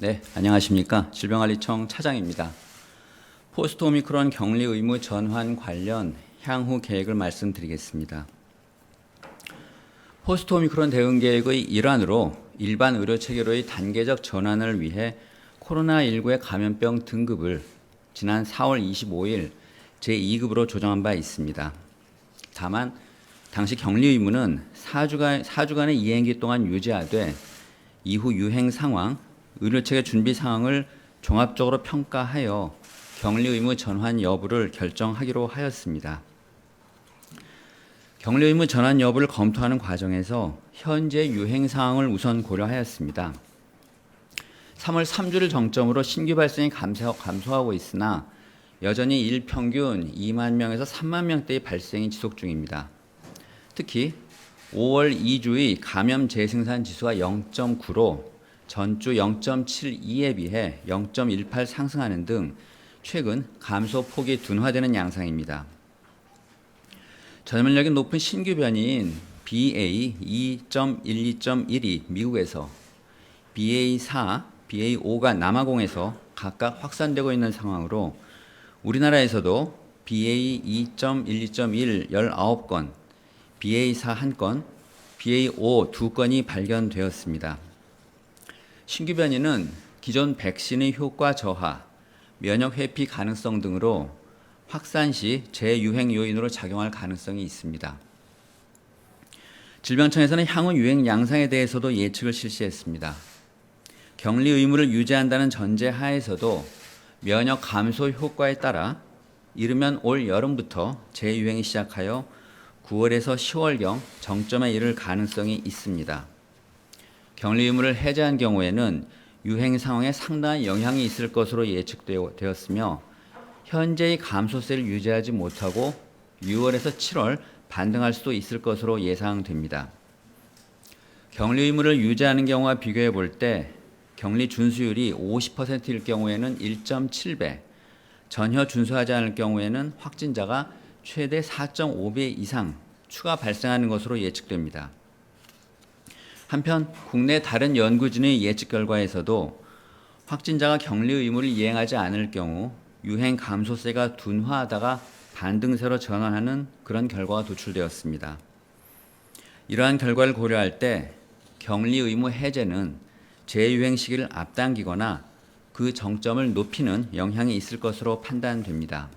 네, 안녕하십니까. 질병관리청 차장입니다. 포스트 오미크론 격리 의무 전환 관련 향후 계획을 말씀드리겠습니다. 포스트 오미크론 대응 계획의 일환으로 일반 의료 체계로의 단계적 전환을 위해 코로나19의 감염병 등급을 지난 4월 25일 제2급으로 조정한 바 있습니다. 다만 당시 격리 의무는 4주간의 이행기 동안 유지하되 이후 유행 상황, 의료체계 준비 상황을 종합적으로 평가하여 격리 의무 전환 여부를 결정하기로 하였습니다. 격리 의무 전환 여부를 검토하는 과정에서 현재 유행 상황을 우선 고려하였습니다. 3월 3주를 정점으로 신규 발생이 감소하고 있으나 여전히 일 평균 2만 명에서 3만 명대의 발생이 지속 중입니다. 특히 5월 2주의 감염 재생산 지수가 0.9로 전주 0.72에 비해 0.18 상승하는 등 최근 감소 폭이 둔화되는 양상입니다. 전염력이 높은 신규 변이인 BA 2.12.1이 미국에서, BA4, BA5가 남아공에서 각각 확산되고 있는 상황으로 우리나라에서도 BA 2.12.1 19건, BA4 1건, BA5 2건이 발견되었습니다. 신규 변이는 기존 백신의 효과 저하, 면역 회피 가능성 등으로 확산 시 재유행 요인으로 작용할 가능성이 있습니다. 질병청에서는 향후 유행 양상에 대해서도 예측을 실시했습니다. 격리 의무를 유지한다는 전제 하에서도 면역 감소 효과에 따라 이르면 올 여름부터 재유행이 시작하여 9월에서 10월경 정점에 이를 가능성이 있습니다. 격리 의무를 해제한 경우에는 유행 상황에 상당한 영향이 있을 것으로 예측되었으며 현재의 감소세를 유지하지 못하고 6월에서 7월 반등할 수도 있을 것으로 예상됩니다. 격리 의무를 유지하는 경우와 비교해 볼 때 격리 준수율이 50%일 경우에는 1.7배, 전혀 준수하지 않을 경우에는 확진자가 최대 4.5배 이상 추가 발생하는 것으로 예측됩니다. 한편 국내 다른 연구진의 예측 결과에서도 확진자가 격리 의무를 이행하지 않을 경우 유행 감소세가 둔화하다가 반등세로 전환하는 그런 결과가 도출되었습니다. 이러한 결과를 고려할 때 격리 의무 해제는 재유행 시기를 앞당기거나 그 정점을 높이는 영향이 있을 것으로 판단됩니다.